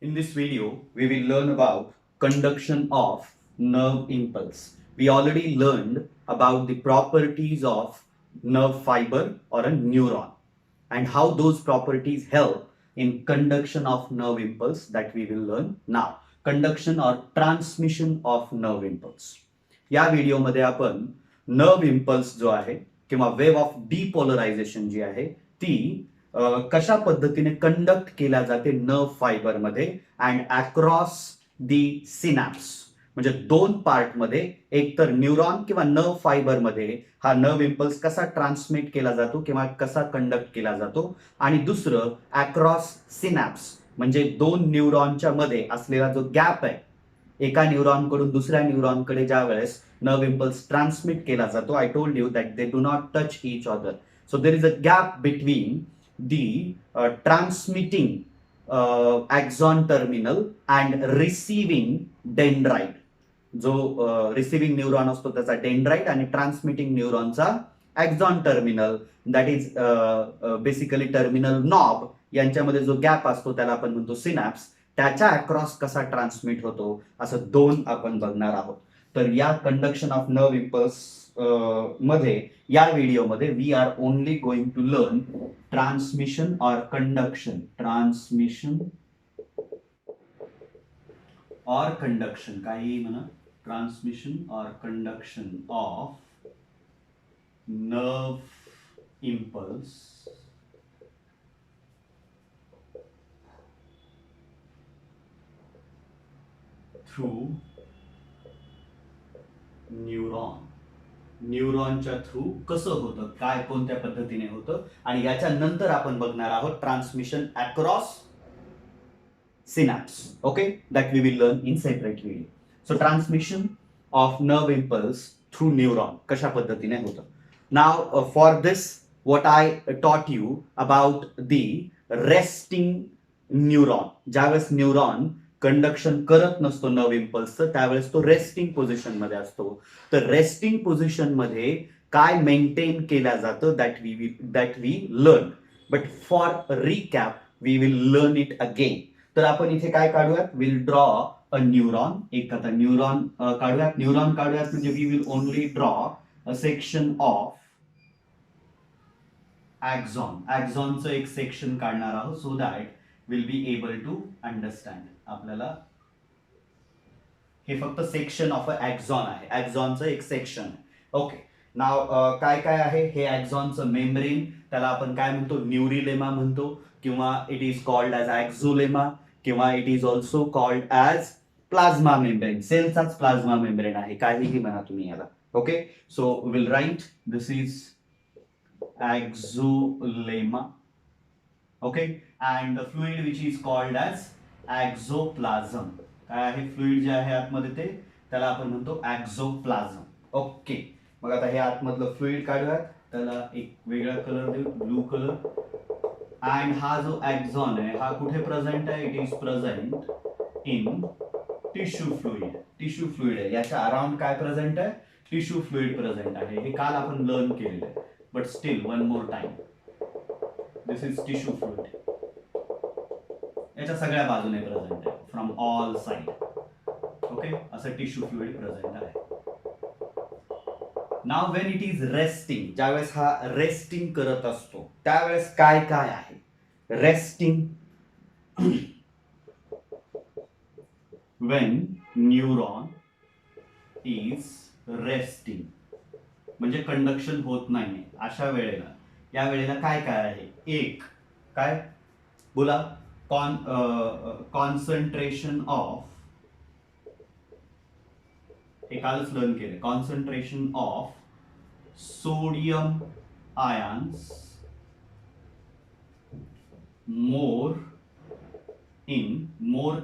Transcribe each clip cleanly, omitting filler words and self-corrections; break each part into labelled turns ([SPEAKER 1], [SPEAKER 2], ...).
[SPEAKER 1] In this video, we will learn about conduction of nerve impulse. We already learned about the properties of nerve fiber or a neuron and how those properties help in conduction of nerve impulse that we will learn now. Conduction or transmission of nerve impulse. या व्हिडिओमध्ये आपण nerve impulse जो आहे किंवा wave of डिपोलरायझेशन जी आहे ती कशा पद्धतीने कंडक्ट केल्या जाते नर्व फायबरमध्ये अँड अक्रॉस दी सिनॅप्स म्हणजे दोन पार्टमध्ये एक तर न्यूरॉन किंवा नर्व फायबरमध्ये हा नर्व इम्पल्स कसा ट्रान्समिट केला जातो किंवा कसा कंडक्ट केला जातो आणि दुसरं अक्रॉस सिनॅप्स म्हणजे दोन न्यूरॉनच्या मध्ये असलेला जो गॅप आहे एका न्यूरॉनकडून दुसऱ्या न्यूरॉनकडे ज्या वेळेस नर्व इम्पल्स ट्रान्समिट केला जातो I told you that they do not touch each other so there is a gap between the transmitting axon terminal and receiving dendrite जो रिसिव्हिंग न्यूरॉन असतो त्याचा डेंड्राइट आणि ट्रान्समिटिंग न्यूरॉनचा axon terminal that is basically terminal knob यांच्यामध्ये जो gap असतो त्याला आपण म्हणतो सिनॅप्स त्याच्या अक्रॉस कसा ट्रान्समिट होतो असं दोन आपण बघणार आहोत. तर या कंडक्शन ऑफ नर्व इम्पल्स मध्ये या व्हिडिओमध्ये we are only going to learn transmission or conduction काही म्हणा transmission or conduction of nerve impulse through न्यूरॉनच्या थ्रू कसं होतं काय कोणत्या पद्धतीने होतं आणि याच्यानंतर आपण बघणार आहोत transmission across synapse okay that we will learn in separate video. So transmission of nerve impulse through neuron कशा पद्धतीने होतं. Now for this what I taught you about the resting neuron. ज्यावेळेस न्यूरॉन कंडक्शन करत नसतो nerve इम्पल्सचं त्यावेळेस तो resting position मध्ये असतो. तर रेस्टिंग पोझिशन मध्ये काय मेंटेन केल्या जातं that we learn but for recap we will learn it again. तर आपण इथे काय काढूयात विल ड्रॉ अ न्यूरॉन एक आता न्यूरॉन काढूयात म्हणजे we will only draw a section of ॲक्झॉनचं एक सेक्शन काढणार आहोत so that will be able to understand. आपल्याला हे फक्त सेक्शन ऑफ अ ॲक्झॉन आहे ॲक्झॉनचं एक सेक्शन आहे. ओके नाव काय काय आहे हे ॲक्झॉनचं मेम्ब्रेन त्याला आपण काय म्हणतो न्यूरिलेमा म्हणतो किंवा it is called as axolemma किंवा it is also called as plasma membrane सेलचाच प्लाझ्मा मेम्ब्रेन आहे काहीही म्हणा तुम्ही याला. Okay so will write this is axolema okay and the fluid which is called as axoplasm. काय आहे फ्लुइड जे आहे आतमध्ये ते त्याला आपण म्हणतो एक्झोप्लाझम. ओके मग आता हे आतमधलं फ्लुइड काढूयात त्याला एक वेगळा कलर देऊ ब्लू कलर. अँड हा जो एक्झॉन आहे हा कुठे प्रेझेंट आहे it is present in tissue fluid आहे याच्या अराउंड काय प्रेझेंट आहे टिश्यू फ्लुइड प्रेझेंट आहे. हे काल आपण लर्न केलेलं आहे but still one more time this is tissue fluid याच्या सगळ्या बाजूने प्रेझेंट आहे फ्रॉम ऑल साइड. ओके असं टिश्यू फ्लुइड प्रेझेंट आहे. नाव वेन इट इज रेस्टिंग ज्यावेळेस हा रेस्टिंग करत असतो त्यावेळेस काय काय आहे resting Wien neuron is resting म्हणजे कंडक्शन होत नाही अशा वेळेला या वेळेला काय काय आहे एक काय बोला कॉन्सन्ट्रेशन ऑफ हे कालच लर्न केले कॉन्सन्ट्रेशन ऑफ सोडियम आयन्स मोर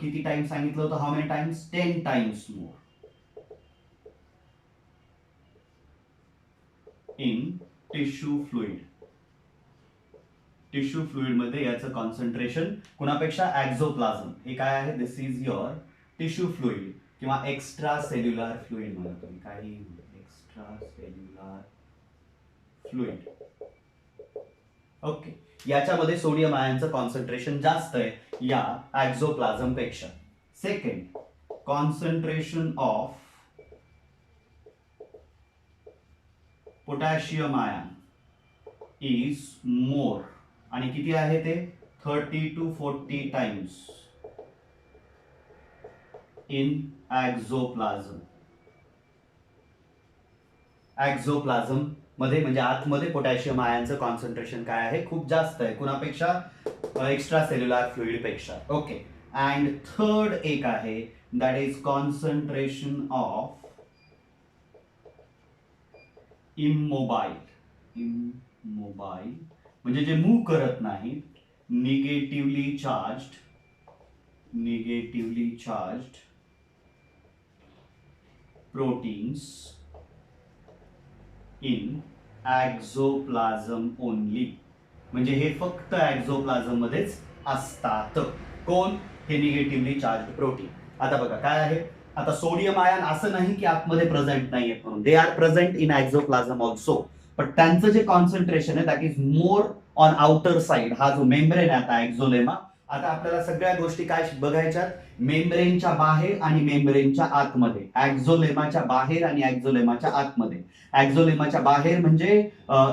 [SPEAKER 1] किती टाइम सांगितलं होतं how many times 10 times more in tissue fluid मध्ये याचं कॉन्सन्ट्रेशन कुणापेक्षा एक्झोप्लाझम हे काय आहे दिस इज युअर टिश्यू फ्लुइड किंवा एक्स्ट्रा सेल्युलर फ्लुइड म्हणा तुम्ही काही एक्स्ट्रा सेल्युलर फ्लुइड ओके, याच्यामध्ये सोडियम आयनचं कॉन्सन्ट्रेशन जास्त आहे या ॲक्झोप्लाझम पेक्षा. Second, concentration of potassium ion is more, आणि किती आहे ते 30 to 40 टाइम्स इन ॲक्झोप्लाझम. ॲक्झोप्लाझम मध्ये म्हणजे आतमध्ये पोटॅशियम आयनचं कॉन्सन्ट्रेशन काय आहे, खूप जास्त आहे कुणापेक्षा, एक्स्ट्रा सेल्युलर फ्लुइड पेक्षा. ओके, अँड थर्ड एक आहे that is concentration of immobile. Immobile म्हणजे जे मूव्ह करत नाही, negatively charged proteins in axoplasm only. म्हणजे हे फक्त ॲक्झोप्लाझम मध्येच असतात. कोण? हे निगेटिव्हली चार्ज प्रोटीन. आता बघा काय आहे, आता सोडियम आयन असं नाही की आतमध्ये प्रेझेंट नाहीये म्हणून, they are present in axoplasm also, पण त्यांचं जे कॉन्सन्ट्रेशन आहे that is more on outer side. हा जो मेम्ब्रेन आहे आता ॲक्झोलेमा, आता आपल्याला सगळ्या गोष्टी काय बघायच्यात, मेम्ब्रेनच्या बाहेर आणि मेम्ब्रेनच्या आतमध्ये, ॲक्झोलेमाच्या बाहेर आणि ॲक्झोलेमाच्या आतमध्ये. ॲक्झोलेमाच्या बाहेर म्हणजे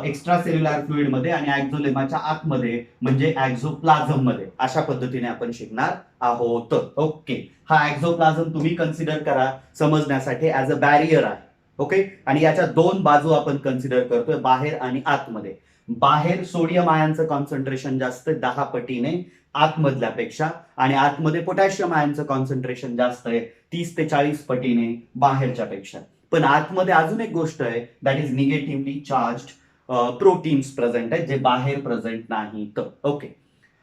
[SPEAKER 1] एक्स्ट्रा सेल्युलर फ्लुइड मध्ये, आणि ॲक्झोलेमाच्या आतमध्ये म्हणजे ॲक्झोप्लाझम मध्ये. अशा पद्धतीने आपण शिकणार आहोत. ओके, हा ॲक्झोप्लाझम तुम्ही कन्सिडर करा समजण्यासाठी ऍज अ बॅरियर आहे. ओके, आणि याच्या दोन बाजू आपण कन्सिडर करतोय, बाहेर आणि आतमध्ये. बाहेर सोडियम आयनचं कॉन्सन्ट्रेशन जास्त 10 पटीने आतमधल्यापेक्षा, आणि आतमध्ये पोटॅशियम आयनचं कॉन्सन्ट्रेशन जास्त आहे 30 ते 40 पटीने बाहेरच्या पेक्षा. पण आतमध्ये अजून एक गोष्ट आहे that is negatively charge proteins present आहेत, जे बाहेर प्रेझेंट नाहीत. ओके,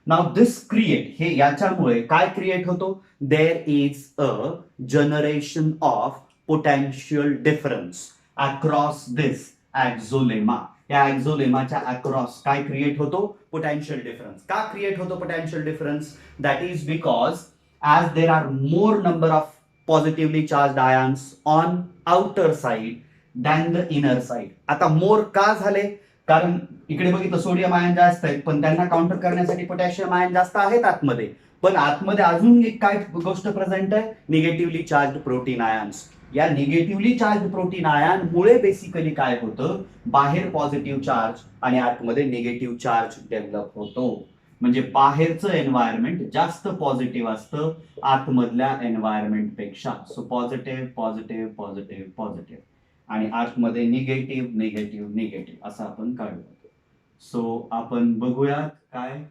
[SPEAKER 1] नाव दिस क्रिएट, हे याच्यामुळे काय क्रिएट होतो, there is a generation of potential difference across this axolemma. या ॲक्झोलेमाच्या अक्रॉस काय क्रिएट होतो, पोटेन्शियल डिफरन्स. का क्रिएट होतो potential difference, that is because as there are more number of positively charged ions on outer side than the inner side. आता मोर का झाले, कारण इकडे बघितलं सोडियम आयन जास्त आहेत, पण त्यांना काउंटर करण्यासाठी पोटॅशियम आयन जास्त आहेत आतमध्ये. पण आतमध्ये अजून एक काय गोष्ट प्रेझेंट आहे, निगेटिव्हली चार्ज प्रोटीन आयन्स. या निगेटिव्हली चार्ज प्रोटीन आयन मुळे बेसिकली काय होतं, बाहेर पॉझिटिव्ह चार्ज आणि आतमध्ये निगेटिव्ह चार्ज डेव्हलप होतो. म्हणजे बाहेरचं एन्व्हायरमेंट जास्त पॉझिटिव्ह असतं आतमधल्या एन्व्हायरमेंट पेक्षा. So positive positive positive positive, आणि आतमध्ये निगेटिव्ह निगेटिव्ह निगेटिव्ह असं आपण काढू. सो आपण बघूयात काय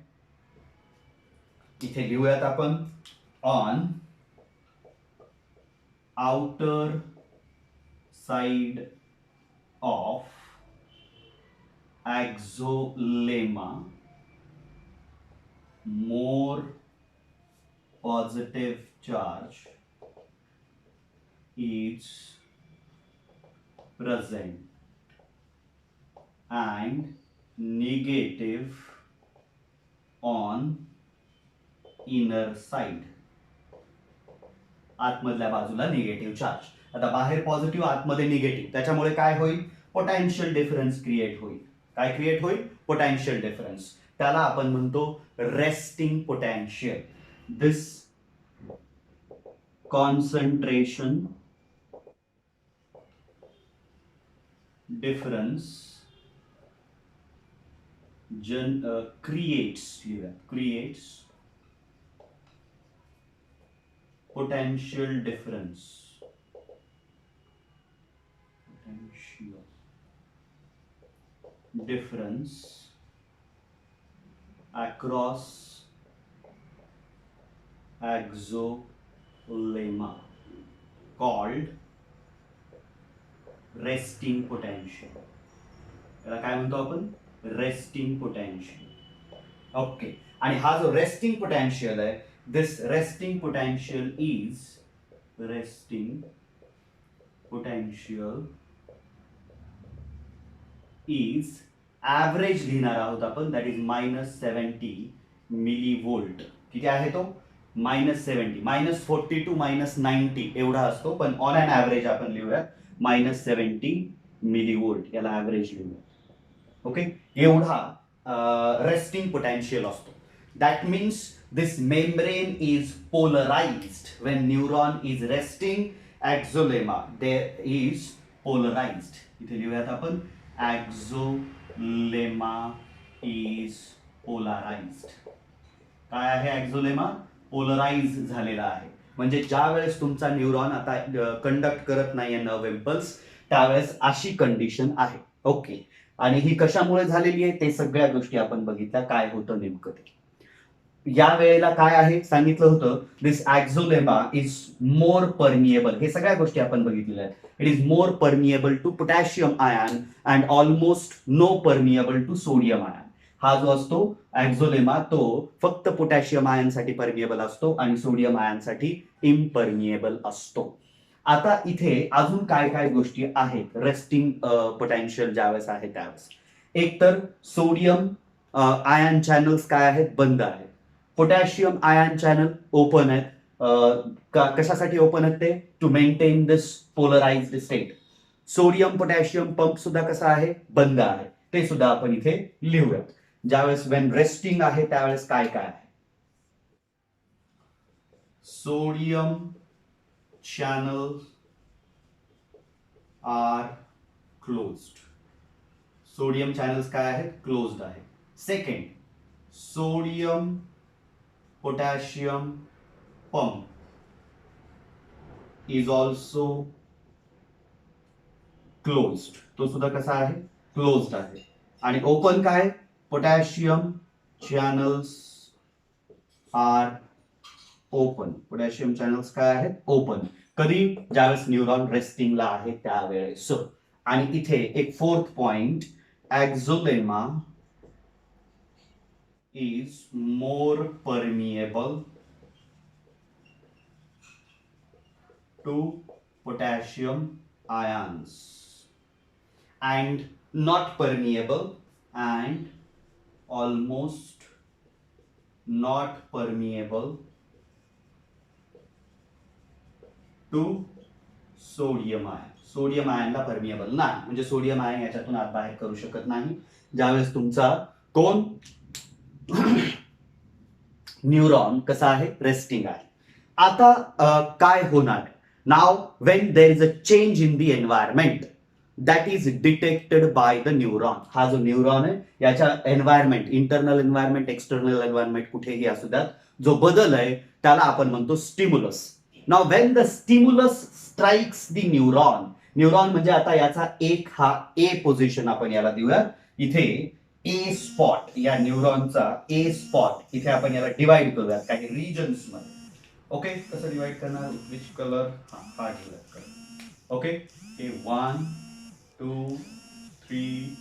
[SPEAKER 1] इथे लिहूयात आपण, on outer side of axolemma more positive charge is present and negative on inner side. आतमधल्या बाजूला निगेटिव्ह चार्ज. आता बाहेर पॉझिटिव्ह आतमध्ये निगेटिव्ह, त्याच्यामुळे काय होईल, पोटेन्शियल डिफरन्स क्रिएट होईल. काय क्रिएट होईल, पोटेन्शियल डिफरन्स. त्याला आपण म्हणतो resting potential. This concentration difference creates potential difference across axolemma called resting potential. याला काय म्हणतो आपण, रेस्टिंग पोटेन्शियल. ओके, आणि हा जो रेस्टिंग पोटेन्शियल आहे, दिस रेस्टिंग पोटेन्शियल इज ॲव्हरेज लिहिणार आहोत आपण, दॅट इज -70 मिलीव्होल्ट. किती आहे तो, -70, -40 to -90 एवढा असतो, पण ऑन अन ॲव्हरेज आपण लिहूया -70 मिलीव्होल्ट, याला ॲव्हरेज लिहूया. ओके, एवढा resting potential असतो. That means this membrane is polarized. When neuron is resting, axolemma there is polarized. इथे लिहूयात आपण axolemma is polarized. काय आहे ॲक्झोलेमा? पोलराइज झालेला आहे. म्हणजे ज्या वेळेस तुमचा न्यूरॉन आता कंडक्ट करत नाहीये नर्व इम्पल्स, त्यावेळेस अशी कंडिशन आहे. ओके, आणि ही कशामुळे झालेली आहे ते सगळ्या गोष्टी आपण बघितल्या, काय होतं नेमकं ते. या वेळेला काय आहे सांगितलं होतं, दिस ॲक्झोलेमा इज मोर परमिएबल. हे सगळ्या गोष्टी आपण बघितलेल्या आहेत. It is more permeable to potassium ion and almost no permeable to sodium ion. हा जो असतो ॲक्झोलेमा तो फक्त पोटॅशियम आयनसाठी परमिएबल असतो आणि सोडियम आयनसाठी इम्परमिएबल असतो. आता इथे अजून काय काय गोष्टी आहेत रेस्टिंग पोटेन्शियल ज्यावेळेस आहे त्यावेळेस. एक तर सोडियम आयन चॅनल्स काय आहेत? बंद आहेत. पोटॅशियम आयन चॅनल ओपन आहेत. कशासाठी ओपन आहेत ते? To maintain this polarised state. Sodium potassium pump सुद्धा कसा आहे? बंद आहे. ते सुद्धा आपण इथे लिहूयात. ज्यावेळेस वेन रेस्टिंग आहे त्यावेळेस काय काय आहे? Sodium channels are closed. Sodium channels काय आहेत? क्लोज्ड आहे. Second, sodium potassium pump is also closed. तो सुद्धा कसा आहे? क्लोज्ड आहे. आणि ओपन काय? Potassium channels are open. Potassium channels काय आहेत? ओपन. कधी? ज्यावेळेस न्यूरॉन रेस्टिंगला आहे त्यावेळेस. आणि इथे एक fourth point, axolemma is more permeable to potassium ions and not permeable and almost not permeable to sodium ion. Sodium आयनला परमिएबल नाही, म्हणजे सोडियम आयन याच्यातून आत बाहेर करू शकत नाही ज्यावेळेस तुमचा कोण न्यूरॉन कसा आहे? रेस्टिंग आहे. आता काय होणार? Now when there is a change in the environment that is detected by the neuron. हा जो न्यूरॉन आहे याच्या environment, internal environment, external environment कुठेही असू द्यात, जो बदल आहे त्याला आपण म्हणतो stimulus. Now when the stimulus strikes the neuron. Neuron म्हणजे आता याचा एक हा ए पोझिशन आपण याला देऊया. इथे ए स्पॉट, या न्यूरॉनचा ए स्पॉट इथे आपण याला डिवाइड करूयात काही रिजन्स मध्ये. ओके, कसं डिवाइड करणार? Which colour? हा कलर. ओके, हे 1 2 3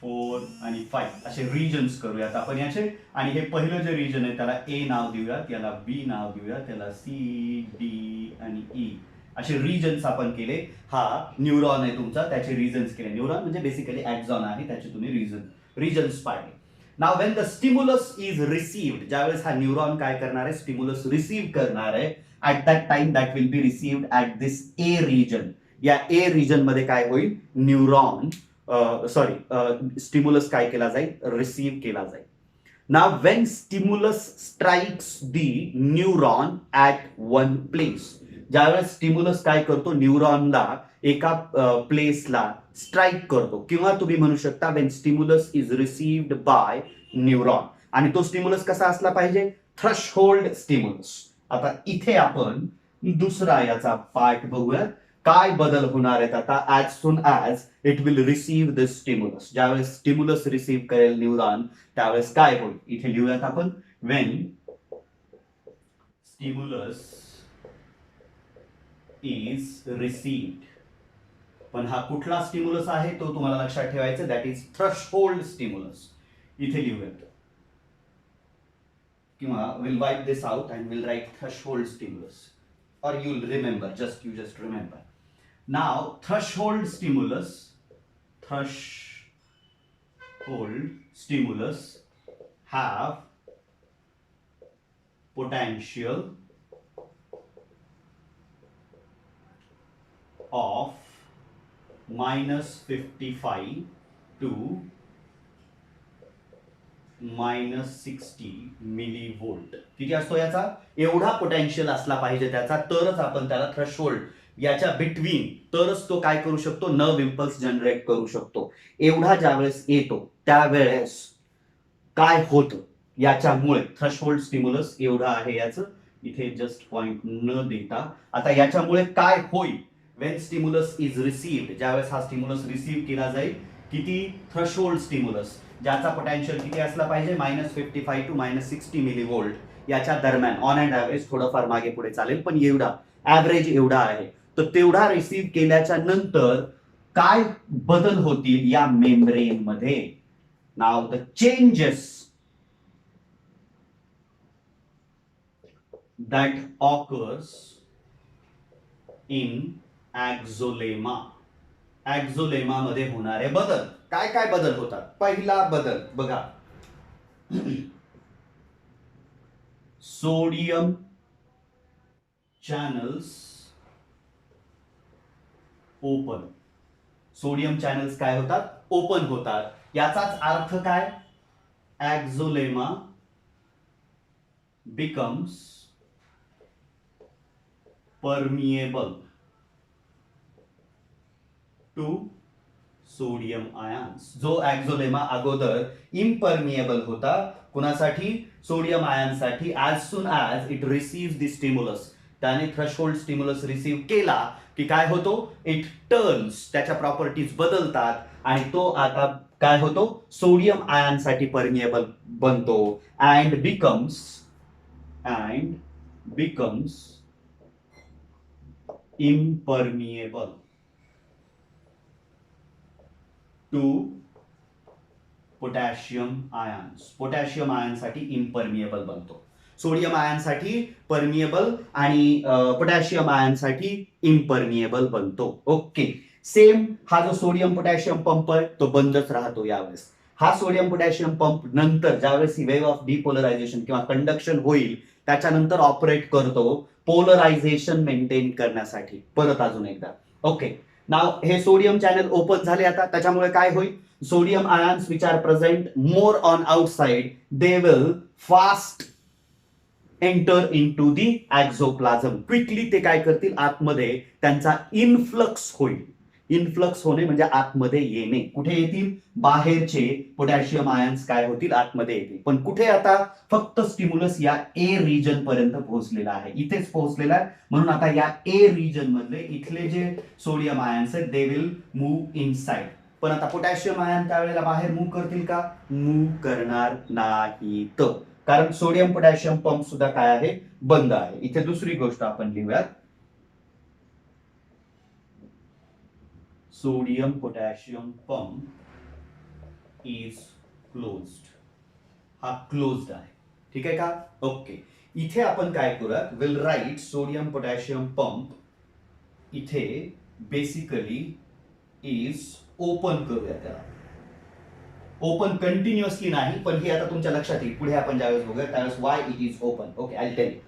[SPEAKER 1] 4 आणि 5 असे रिजन्स करूयात आपण याचे. आणि हे पहिलं जे रिजन आहे त्याला ए नाव देऊयात, याला बी नाव देऊयात, त्याला सी डी आणि ई असे रिजन्स आपण केले. हा न्यूरॉन आहे तुमचा, त्याचे रिजन्स केले. न्यूरॉन म्हणजे बेसिकली ॲक्झॉन आहे, त्याचे तुम्ही रिजन्स पाहिले. Now when the stimulus is received, ज्यावेळेस हा न्यूरॉन काय करणार आहे? स्टिम्युलस रिसीव्ह करणार आहे. At that time that will be received at this A region. या ए रिजन मध्ये काय होईल? न्यूरॉन स्टिम्युलस काय केला जाईल? रिसीव्ह केला जाईल. Now when stimulus strikes the neuron at one place, ज्यावेळेस स्टिम्युलस काय करतो? न्यूरॉनला एका प्लेसला स्ट्राईक करतो. किंवा तुम्ही म्हणू शकता when stimulus is received by neuron. आणि तो स्टिम्युलस कसा असला पाहिजे? Threshold stimulus. आता इथे आपण दुसरा याचा पार्ट बघूयात. काय बदल होणार आहेत आता as soon as it will receive this stimulus. ज्यावेळेस स्टिम्युलस रिसीव्ह करेल न्यूरॉन त्यावेळेस काय होईल? इथे लिहूयात आपण, वेन स्टिम्युलस इज रिसीव्ड. पण हा कुठला स्टिम्युलस आहे तो तुम्हाला लक्षात ठेवायचा, दॅट इज थ्रेशहोल्ड स्टिम्युलस. इथे लिहूयात, किंवा will wipe this out and will write threshold stimulus, or you'll remember, you just remember. Now threshold stimulus have potential of -55 to -60 millivolt. किती असतो याचा? एवढा पोटेन्शियल असला पाहिजे त्याचा, तरच आपण त्याला थ्रेशोल्ड याच्या बिटवीन, तरच तो काय करू शकतो, नर्व इम्पल्स जनरेट करू शकतो. एवढा ज्यावेळेस येतो त्यावेळेस काय होतं याच्यामुळे, थ्रेशोल्ड स्टिम्युलस एवढं आहे याचं, इथे जस्ट पॉइंट न देता आता याच्यामुळे काय होईल, वेन स्टिम्युलस इज रिसीव्ड, ज्यावेळेस हा स्टिम्युलस रिसीव्ह केला जाईल, किती, थ्रेशोल्ड स्टिम्युलस, ज्याचा पोटेन्शियल किती असला पाहिजे, -55 टू -60 मिलीव्होल्ट याच्या दरम्यान, ऑन अँड ऍव्हरेज, थोडंफार मागे पुढे चालेल पण एवढा ऍव्हरेज एवढा आहे. तर तेवढा रिसीव्ह केल्याच्या नंतर काय बदल होतील या मेम्ब्रेन मध्ये. नाव the changes that occurs in axolema. ऍक्झोलेमा मध्ये होणारे बदल, काय काय बदल होतात. पहिला बदल बघा, sodium channels open. Sodium channels काय होतात, ओपन होतात. याचाच अर्थ काय, axolemma becomes permeable to sodium ions. जो ऍक्झोलेमा अगोदर इम्परमिएबल होता, कुणासाठी, सोडियम आयन्ससाठी, as soon as it receive the stimulus, त्याने थ्रेशोल्ड स्टिम्युलस रिसीव्ह केला की काय होतो, इट टर्न्स, त्याच्या प्रॉपर्टीज बदलतात आणि तो आता काय होतो, सोडियम आयन्ससाठी परमिएबल बनतो and becomes impermeable to potassium ions. Potassium आयनसाठी इम्परमिएबल बनतो, सोडियम आयनसाठी परमिएबल आणि पोटॅशियम आयनसाठी इम्परमिएबल बनतो. ओके, सेम हा जो सोडियम पोटॅशियम पंप आहे तो बंदच राहतो यावेळेस. हा सोडियम पोटॅशियम पंप नंतर ज्यावेळेस ही वेव्ह ऑफ डिपोलरायझेशन किंवा कंडक्शन होईल त्याच्यानंतर ऑपरेट करतो पोलरायझेशन मेंटेन करण्यासाठी. परत अजून एकदा, ओके, नाव हे सोडियम चॅनल ओपन झाले आता, त्याच्यामुळे काय होईल, sodium ions which are present more on outside, they will fast enter in to the axoplasm. Quickly ते काय करतील, आतमध्ये त्यांचा इन्फ्लक्स होईल. इन्फ्लक्स होणे म्हणजे आतमध्ये येणे. कुठे येतील, बाहेरचे पोटॅशियम आयन्स काय होतील, आतमध्ये येतील. पण कुठे, आता फक्त स्टिम्युलस या ए रिजन पर्यंत पोहोचलेला आहे, इथेच पोहोचलेला आहे. म्हणून आता या ए रिजन मधले इथले जे सोडियम आयन्स आहेत दे विल मूव्ह इनसाइड. पण आता पोटॅशियम आयन त्यावेळेला बाहेर मूव्ह करतील का, मूव्ह करणार नाहीत, कारण सोडियम पोटॅशियम पंप सुद्धा काय आहे, बंद आहे. इथे दुसरी गोष्ट आपण लिहूयात, sodium potassium pump is closed. हा क्लोज्ड आहे, ठीक आहे का. ओके, इथे आपण काय करूयात, will write sodium potassium pump इथे बेसिकली इज ओपन करूया त्याला. ओपन कंटिन्युअसली नाही, पण हे आता तुमच्या लक्षात येईल पुढे आपण ज्यावेळेस बघूया त्यावेळेस why it is open. Okay, I tell you.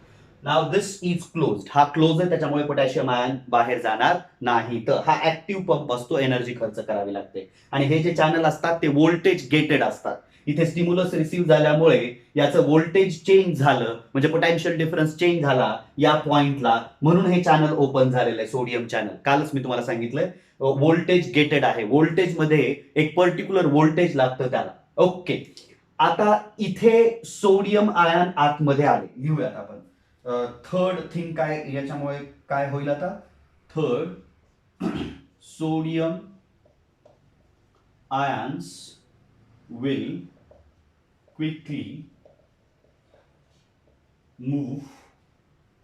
[SPEAKER 1] Now this is closed. हा क्लोज आहे त्याच्यामुळे पोटॅशियम आयन बाहेर जाणार नाही. तर हा ऍक्टिव्ह पंप असतो, एनर्जी खर्च करावी लागते. आणि हे जे चॅनल असतात ते व्होल्टेज गेटेड असतात. इथे स्टिम्युलस रिसीव्ह झाल्यामुळे याचं व्होल्टेज चेंज झालं, म्हणजे पोटेन्शियल डिफरन्स चेंज झाला या पॉइंटला, म्हणून हे चॅनल ओपन झालेलं आहे, सोडियम चॅनल. कालच मी तुम्हाला सांगितलंय व्होल्टेज गेटेड आहे. व्होल्टेज मध्ये एक पर्टिक्युलर व्होल्टेज लागतं त्याला. ओके, आता इथे सोडियम आयन आतमध्ये आले, लिहूयात आपण. थर्ड थिंग काय याच्यामुळे काय होईल आता, third, sodium ions will quickly move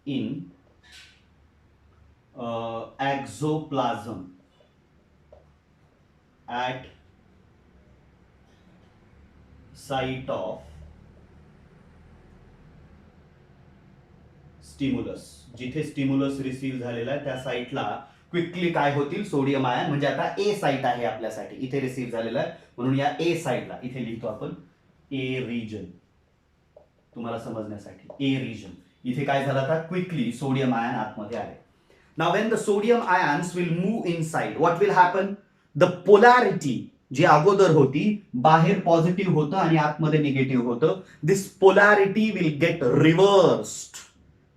[SPEAKER 1] in axoplasm at site of stimulus. जिथे स्टिम्युलस रिसीव्ह झालेला आहे त्या साईटला क्विकली काय होतील, सोडियम आयन, म्हणजे आता ए साईट आहे आपल्यासाठी, इथे रिसीव्ह झालेला आहे म्हणून या ए साईटला इथे लिहितो आपण ए रिजन, तुम्हाला समजण्यासाठी ए रिजन. इथे काय झालं, आता क्विकली सोडियम आयन आतमध्ये आले. Now when the sodium ions will move inside, what will happen, the polarity जी अगोदर होती बाहेर पॉझिटिव्ह होतं आणि आतमध्ये निगेटिव्ह होतं, this polarity will get reversed.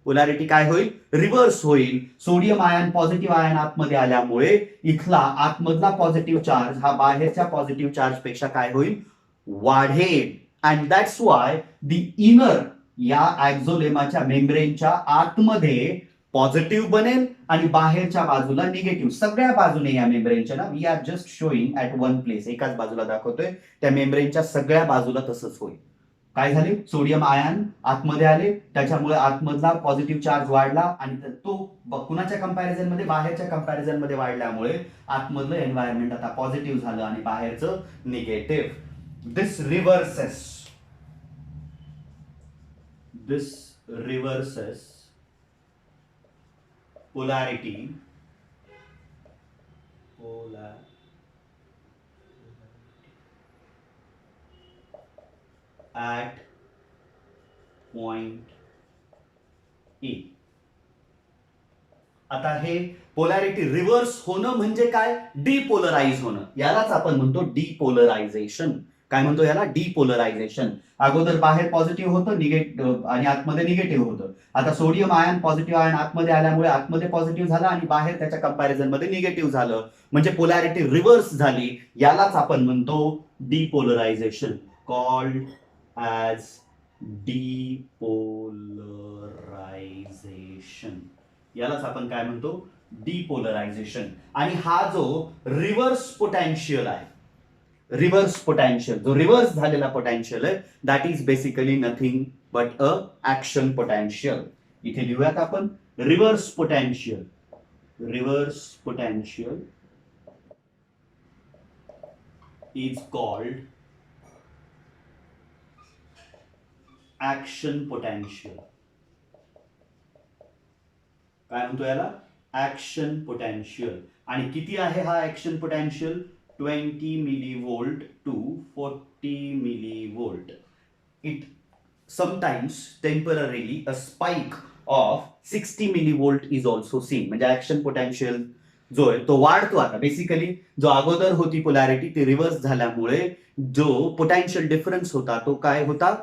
[SPEAKER 1] Polarity काय होईल? रिव्हर्स होईल. सोडियम आयन पॉझिटिव्ह आयन आतमध्ये आल्यामुळे इथला आतमधला पॉझिटिव्ह चार्ज हा बाहेरच्या पॉझिटिव्ह चार्ज पेक्षा काय होईल? वाढेल. And that's why the inner या ऍक्झोलेमाच्या मेम्ब्रेनच्या आतमध्ये पॉझिटिव्ह बनेल आणि बाहेरच्या बाजूला निगेटिव्ह. सगळ्या बाजूने या मेम्ब्रेनच्या ना, we are just showing at one place, एकाच बाजूला दाखवतोय, त्या मेम्ब्रेनच्या सगळ्या बाजूला तसंच होईल. काय झाले? सोडियम आयन आतमध्ये आले, त्याच्यामुळे आतमधला पॉझिटिव्ह चार्ज वाढला आणि तो कुणाच्या कंपॅरिझन मध्ये? बाहेरच्या कंपॅरिझन मध्ये वाढल्यामुळे आतमधलं एन्व्हायरमेंट आता पॉझिटिव्ह झालं आणि बाहेरचं negative. This reverses polarity at point E. आता हे पोलॅरिटी रिव्हर्स होणं म्हणजे काय? डिपोलराइज होणं. यालाच आपण म्हणतो डिपोलरायझेशन. काय म्हणतो याला? डिपोलरायझेशन. अगोदर बाहेर पॉझिटिव्ह होतं निगेटिव्ह आणि आतमध्ये निगेटिव्ह होतं. आता सोडियम आयन पॉझिटिव्ह आयन आतमध्ये आल्यामुळे आतमध्ये पॉझिटिव्ह झालं आणि बाहेर त्याच्या कंपॅरिझन मध्ये निगेटिव्ह झालं, म्हणजे पोलॅरिटी रिव्हर्स झाली. यालाच आपण म्हणतो डिपोलरायझेशन, कॉल्ड ॲज डिपोलरायझेशन. यालाच आपण काय म्हणतो? डिपोलरायझेशन. आणि हा जो रिव्हर्स पोटॅन्शियल आहे, रिव्हर्स पोटॅन्शियल, जो रिव्हर्स झालेला पोटॅन्शियल आहे, that is basically nothing but a action potential. इथे लिहूयात आपण reverse potential. Reverse potential is called action potential. काय म्हणतो याला? Action potential. आणि किती आहे हा action potential? 20 millivolt to 40 millivolt. It sometimes temporarily a spike of 60 millivolt is also seen. म्हणजे ऍक्शन पोटॅन्शियल जो आहे तो वाढतो. आता बेसिकली जो अगोदर होती पोलॅरिटी ती रिव्हर्स झाल्यामुळे जो पोटॅन्शियल डिफरन्स होता तो काय होता?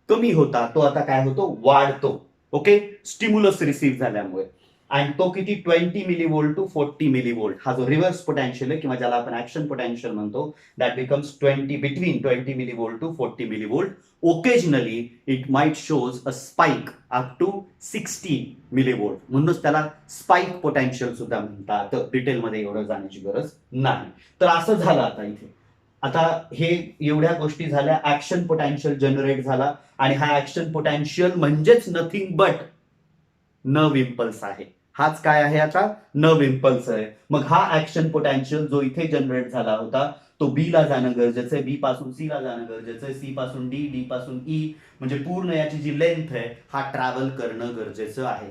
[SPEAKER 1] कमी होता. तो आता काय होतो? वाढतो. ओके, स्टिम्युलस रिसीव्ह झाल्यामुळे. आणि तो किती? 20 मिलीवोल्ट टू 40 मिलीवोल्ट. हा जो रिव्हर्स पोटॅन्शियल आहे किंवा ज्याला आपण ऍक्शन पोटॅन्शियल म्हणतो, that becomes 20 between 20 millivolt to 40 millivolt. Occasionally it might shows a spike up to 60 millivolt. म्हणूनच त्याला स्पाइक पोटॅन्शियल सुद्धा म्हणतात. डिटेलमध्ये एवढं जाण्याची गरज नाही. तर असं झालं आता इथे. आता हे एवढ्या गोष्टी झाल्या, ऍक्शन पोटॅन्शियल जनरेट झाला आणि हा ऍक्शन पोटॅन्शियल म्हणजेच नथिंग बट नर्व इम्पल्स आहे. हाच काय आहे आता? नर्व इम्पल्स आहे. मग हा ऍक्शन पोटॅन्शियल जो इथे जनरेट झाला होता तो बी ला जाणं गरजेचं आहे, बी पासून सी ला जाणं गरजेचं आहे, सी पासून डी, डी पासून ई, म्हणजे पूर्ण याची जी लेंथ आहे हा ट्रॅव्हल करणं गरजेचं आहे.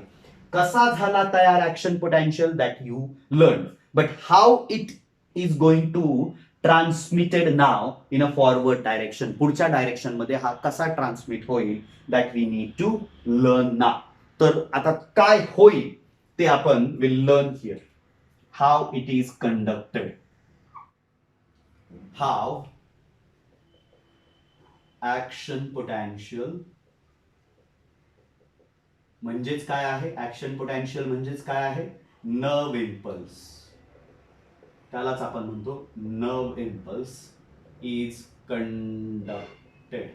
[SPEAKER 1] कसा झाला तयार action potential? That you learn. But how it is going to transmitted now in a forward direction. पुढच्या डायरेक्शन मध्ये हा कसा ट्रान्समिट होईल? That we need to learn now. तर आता काय होईल ते आपण will learn here. How it is conducted. How action potential म्हणजेच काय आहे? ऍक्शन पोटॅन्शियल म्हणजेच काय आहे? Nerve impulse. त्यालाच आपण म्हणतो नर्व इम्पल्स इज कंडक्टेड.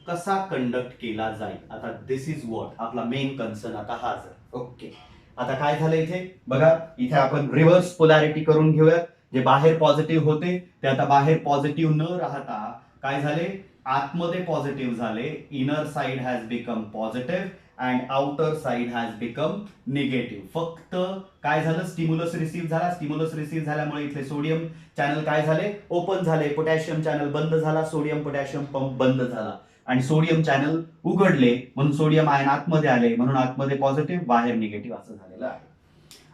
[SPEAKER 1] कसा कंडक्ट केला जाईल? आता दिस इज व्हॉट आपला मेन कन्सर्न आता हाच आहे. ओके, आता काय झालं इथे बघा, इथे आपण रिव्हर्स पोलॅरिटी करून घेऊयात. जे बाहेर पॉझिटिव्ह होते ते आता बाहेर पॉझिटिव्ह न राहता काय झाले? आतमध्ये पॉझिटिव्ह झाले. Inner side has become positive and outer side has become negative. फक्त काय झालं? स्टिम्युलस रिसीव्ह झाला. स्टिम्युलस रिसीव्ह झाल्यामुळे इथे सोडियम चॅनल काय झाले? ओपन झाले. पोटॅशियम चॅनल बंद झाला. सोडियम पोटॅशियम पंप बंद झाला आणि सोडियम चॅनल उघडले म्हणून सोडियम आयन आतमध्ये आले, म्हणून आतमध्ये पॉझिटिव्ह बाहेर निगेटिव्ह असं झालेलं आहे.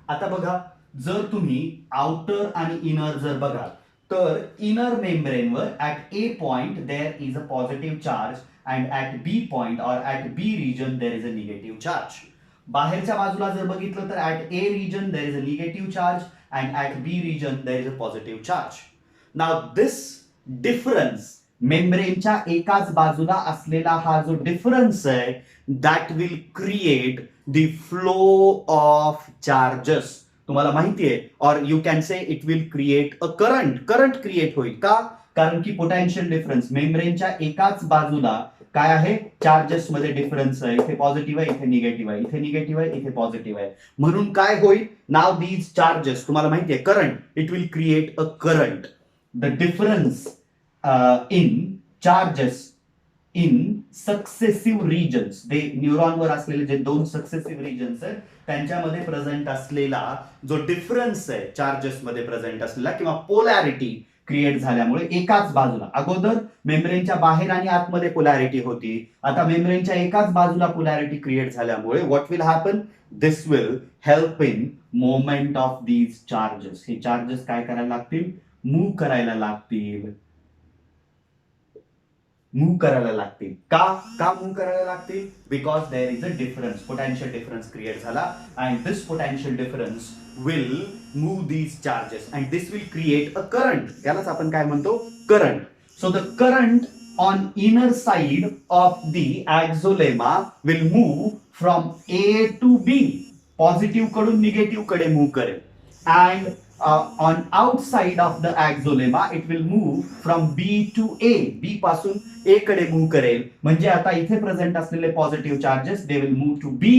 [SPEAKER 1] आता बघा, जर तुम्ही आउटर आणि इनर जर बघाल तर इनर मेम्ब्रेनवर at A point there is a positive charge and at B point or at B region there is a negative charge. बाहेरच्या बाजूला जर बघितलं तर at A region there is a negative charge and at B region there is a positive charge. Now this difference मेम्ब्रेनच्या एकाच बाजूला असलेला हा जो डिफरन्स आहे that will create the flow of charges. तुम्हाला माहिती आहे, और you can say it will create a current create होईल. का? कारण की पोटेन्शियल डिफरन्स मेम्ब्रेनच्या एकाच बाजूला काय आहे, चार्जेस मध्ये डिफरन्स आहे. इथे पॉझिटिव्ह आहे, इथे निगेटिव्ह आहे, इथे निगेटिव्ह आहे, इथे पॉझिटिव्ह आहे. म्हणून काय होईल, नाव दीज चार्जेस तुम्हाला माहिती आहे current, it will create a current. The difference in charges in successive regions, ते न्यूरॉनवर असलेले जे दोन सक्सेसिव्ह रिजन्स आहेत त्यांच्यामध्ये प्रेझेंट असलेला जो डिफरन्स आहे चार्जेस मध्ये प्रेझेंट असलेला किंवा पोलॅरिटी क्रिएट झाल्यामुळे एकाच बाजूला, अगोदर मेम्ब्रेनच्या बाहेर आणि आतमध्ये पोलॅरिटी होती, आता मेम्ब्रेनच्या एकाच बाजूला पोलॅरिटी क्रिएट झाल्यामुळे what will happen, this will help in moment of these charges. हे चार्जेस काय करायला लागतील, मूव्ह करायला लागतील. मूव्ह करायला लागतील. का मूव्ह करायला लागतील, because there is a difference, potential difference create झाला and this potential difference will move these charges and this will create a current. यालाच आपण काय म्हणतो, current. So the current on inner side of the axolemma will move from A to B, positive कडून negative कडे move करेल. And on outside of the axolema it will move from B to A, B पासून A कडे move करेल. म्हणजे आता इथे present असलेले positive charges they will move to B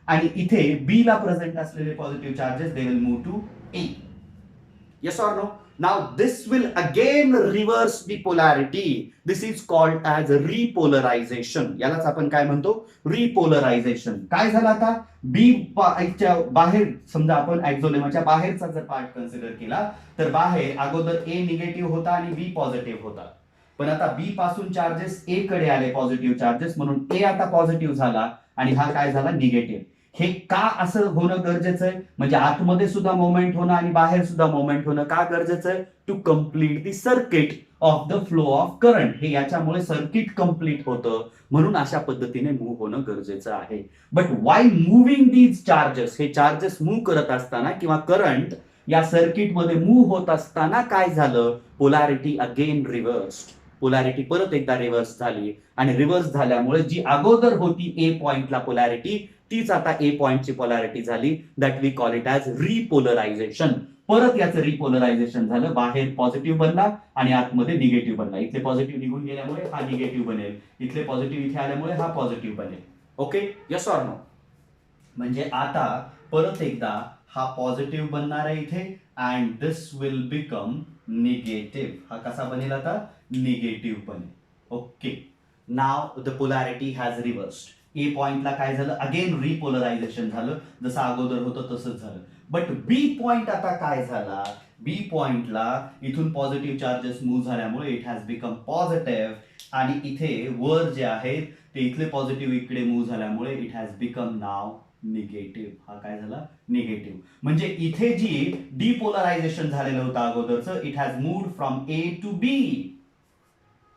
[SPEAKER 1] आणि इथे B ला प्रेझेंट असलेले positive charges they will move to A. Yes or no? Now this will again reverse the polarity. This is called as repolarization. यालाच आपण काय म्हणतो, repolarization. काय झालं आता, बी बाहेर, समजा आपण एक्झोलेमाच्या बाहेरचा जर पार्ट कन्सिडर केला तर बाहेर अगोदर ए निगेटिव्ह होता आणि बी पॉझिटिव्ह होता. पण आता बी पासून चार्जेस ए कडे आले, पॉझिटिव्ह चार्जेस, म्हणून ए आता पॉझिटिव्ह झाला आणि हा काय झाला, निगेटिव्ह. हे का असं होणं गरजेचं आहे, म्हणजे आतमध्ये सुद्धा मोमेंट होणं आणि बाहेर सुद्धा मोमेंट होणं का गरजेचं आहे, to complete the circuit of the flow of current. हे याच्यामुळे सर्किट कम्प्लीट होतं, म्हणून अशा पद्धतीने मूव्ह होणं गरजेचं आहे. But why moving these charges, हे चार्जेस मूव्ह करत असताना किंवा करंट या सर्किटमध्ये मूव्ह होत असताना काय झालं, पोलॅरिटी अगेन रिव्हर्स्ड. पोलॅरिटी परत एकदा रिव्हर्स झाली आणि रिव्हर्स झाल्यामुळे जी अगोदर होती ए पॉइंटला पोलॅरिटी तीच आता ए पॉइंटची पोलॅरिटी झाली. That we call it as repolarisation. परत याचं रिपोलरायझेशन झालं, बाहेर पॉझिटिव्ह बनला आणि आतमध्ये निगेटिव्ह बनला. इथले पॉझिटिव्ह निघून गेल्यामुळे हा निगेटिव्ह बनेल, इथले पॉझिटिव्ह इथे आल्यामुळे हा पॉझिटिव्ह बनेल. Okay, yes or no? म्हणजे आता परत एकदा हा पॉझिटिव्ह बनणार आहे इथे and this will become negative. हा कसा बनेल आता, निगेटिव्ह बनेल. Okay, now the polarity has reversed. A पॉइंटला काय झालं, अगेन रिपोलरायझेशन झालं, जसं अगोदर होतं तसंच झालं. बट बी पॉइंट आता काय झाला, बी पॉइंटला इथून पॉझिटिव्ह चार्जेस मूव्ह झाल्यामुळे इट हॅज बिकम पॉझिटिव्ह आणि इथे वर जे आहेत ते इथले पॉझिटिव्ह इकडे मूव्ह झाल्यामुळे it has become now negative. हा काय झाला, निगेटिव्ह. म्हणजे इथे जी डिपोलरायझेशन झालेलं होतं अगोदरचं, it has moved from A to B.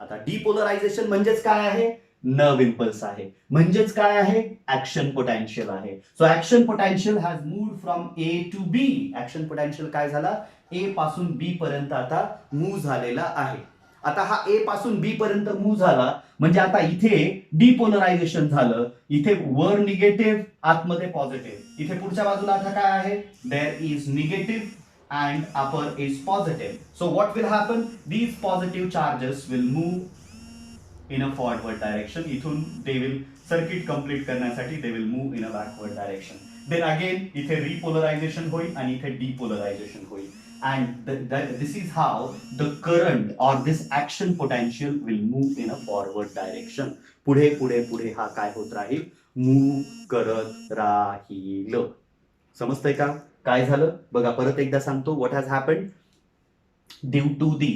[SPEAKER 1] आता डिपोलरायझेशन म्हणजेच काय आहे, नर्व इम्पल्स आहे. म्हणजेच काय आहे, ऍक्शन पोटेन्शियल आहे. So action potential has moved from A to B. Action potential काय झाला, ए पासून बी पर्यंत आता मूव्ह झालेला आहे. आता हा ए पासून बी पर्यंत मूव्ह झाला म्हणजे आता इथे डिपोलरायझेशन झालं. इथे वर निगेटिव्ह, आतमध्ये पॉझिटिव्ह. इथे पुढच्या बाजूला आता काय आहे, there is negative and upper is positive. So what will happen? These positive charges will move in a forward direction. इथून they will circuit complete करण्यासाठी they will move in a backward direction. Then again इथे repolarization होईल आणि इथे depolarization होईल. And this is how the current or this action potential will move in a forward direction. पुढे पुढे पुढे हा काय होत राहील, मूव्ह करत राहील. समजतंय का काय झालं, बघा परत एकदा सांगतो. What has happened, due to the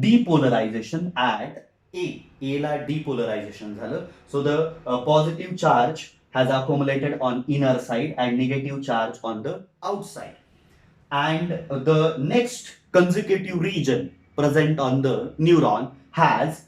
[SPEAKER 1] depolarisation at A ला डिपोलरायझेशन झालं. So the positive charge has accumulated on inner side and negative charge on the outside. And the next consecutive region present on the neuron has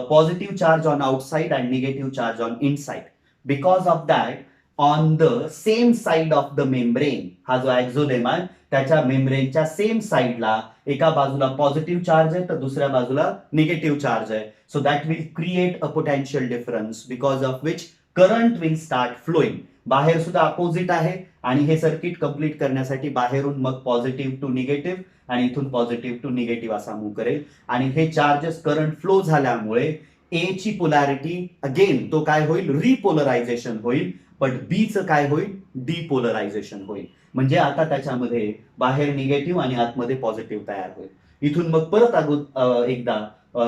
[SPEAKER 1] positive charge on outside and negative charge on inside. Because of that, on the same side of the membrane. हा जो ऍक्झोलेम आहे त्याच्या मेम्ब्रेनच्या same साइडला एका बाजूला positive charge आहे तर दुसऱ्या बाजूला निगेटिव्ह चार्ज आहे. So that will create a potential difference because of which current will start flowing. बाहेर सुद्धा अपोजिट आहे आणि हे सर्किट कंप्लीट करण्यासाठी बाहेरून मग पॉझिटिव्ह टू निगेटिव्ह आणि इथून पॉझिटिव्ह टू निगेटिव्ह असा मूव्ह करेल आणि हे चार्जेस करंट फ्लो झाल्यामुळे ए ची पोलॅरिटी अगेन तो काय होईल रिपोलरायझेशन होईल, बट बी चं काय होईल डिपोलरायझेशन होईल. म्हणजे आता त्याच्यामध्ये बाहेर निगेटिव्ह आणि आतमध्ये पॉझिटिव्ह तयार होईल. इथून मग परत एकदा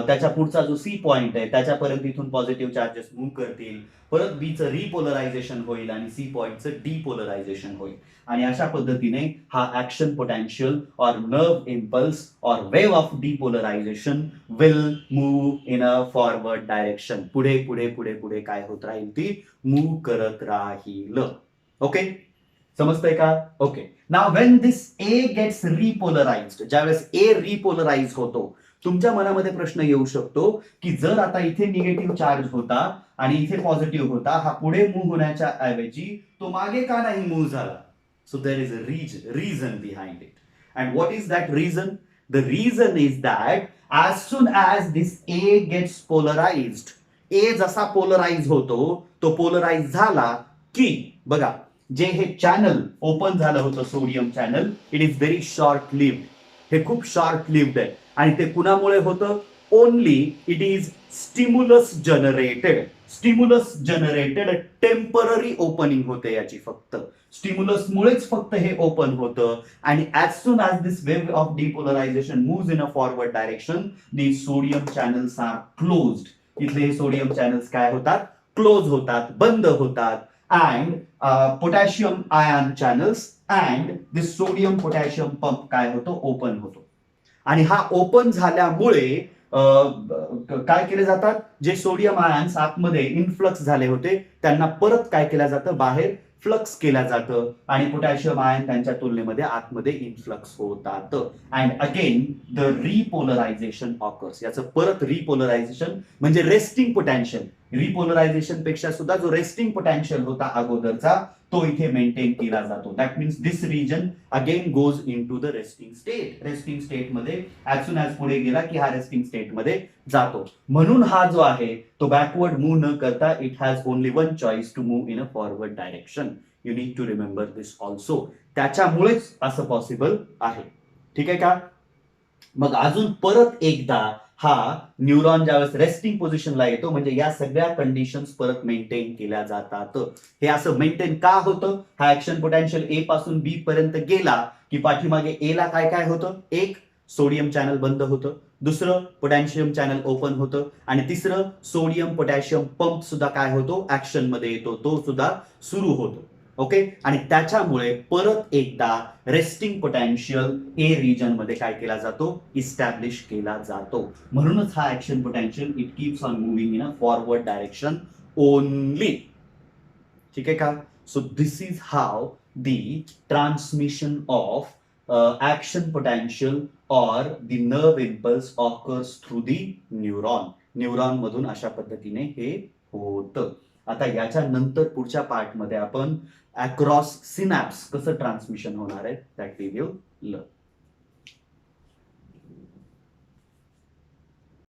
[SPEAKER 1] त्याच्या पुढचा जो सी पॉइंट आहे त्याच्यापर्यंत इथून पॉझिटिव्ह चार्जेस मूव्ह करतील, परत बीचं रिपोलरायझेशन होईल आणि सी पॉइंटचं डिपोलरायझेशन होईल आणि अशा पद्धतीने हा action potential or nerve impulse or wave of depolarisation will move in a forward direction. पुढे पुढे पुढे पुढे काय होत राहील ती मूव्ह करत राहील. ओके, समजतंय का? Okay, now when this A gets repolarised, ज्यावेळेस ए रिपोलराइज होतो तुमच्या मनामध्ये प्रश्न येऊ शकतो की जर आता इथे निगेटिव्ह चार्ज होता आणि इथे पॉझिटिव्ह होता, हा पुढे मूव्ह होण्याच्या ऐवजी तो मागे का नाही मूव्ह झाला? So there is a reason behind it. And what is that reason? The reason is that as soon as this A gets polarized, A जसा पोलराइज होतो तो पोलराइज झाला की बघा जे हे चॅनल ओपन झालं होतं sodium channel, it is very short lived. हे खूप शॉर्ट लिव्ड आहे आणि ते कुणामुळे होतं? Only it is stimulus generated. Stimulus generated temporary opening होते याची, फक्त स्टिम्युलस मुळेच फक्त हे ओपन होतं आणि as soon as this wave of depolarisation moves in a forward direction the sodium channels are closed. इथले हे सोडियम चॅनल्स काय होतात? क्लोज होतात, बंद होतात. And potassium ion channels and this sodium potassium pump काय होतो? ओपन होतो. आणि हा ओपन झाल्यामुळे काय केले जातात? जे सोडियम आयन्स आतमध्ये इनफ्लक्स झाले होते त्यांना परत काय केलं जातं? बाहेर फ्लक्स केलं जातं आणि पोटॅशियम आयन त्यांच्या तुलनेमध्ये आतमध्ये इनफ्लक्स होतात. And again the repolarisation occurs. याचं परत रिपोलरायझेशन म्हणजे रेस्टिंग पोटॅन्शियल, रिपोलरायझेशन पेक्षा सुद्धा जो रेस्टिंग पोटॅन्शियल होता अगोदरचा तो इथे मेंटेन केला जातो. That means this region again goes into the resting state. Resting state मध्ये ऍज सून ऍज पुढे गेला की हा रेस्टिंग स्टेट मध्ये जातो. म्हणून हा जो आहे तो बॅकवर्ड मूव्ह न करता it has only one choice to move in a forward direction. You need to remember this also. त्याच्यामुळेच असं पॉसिबल आहे. ठीक आहे का? मग अजून परत एकदा हा न्यूरॉन ज्यावेळेस रेस्टिंग पोझिशनला येतो म्हणजे या सगळ्या कंडिशन्स परत मेंटेन केल्या जातात. हे असं मेंटेन का होतं? हा ऍक्शन पोटेन्शियल ए पासून बी पर्यंत गेला की पाठीमागे ए ला काय काय होतं? एक, सोडियम चॅनल बंद होतं. दुसरं, पोटॅशियम चॅनल ओपन होतं. आणि तिसरं, सोडियम पोटॅशियम पंप सुद्धा काय होतो? ऍक्शन मध्ये येतो, तो सुद्धा सुरू होतो. ओके, आणि त्याच्यामुळे परत एकदा रेस्टिंग पोटॅन्शियल ए रिजन मध्ये काय केला जातो? इस्टॅब्लिश केला जातो. म्हणूनच हा action potential it keeps on moving in a forward direction only. ठीक आहे का? So this is how the transmission of action potential or the nerve impulse occurs through the neuron. Neuron मधून अशा पद्धतीने हे होतं. आता याच्या नंतर पुढच्या पार्टमध्ये आपण अक्रॉस सिनॅप्स कसं ट्रान्समिशन होणार आहे दॅट वी विल लर्न.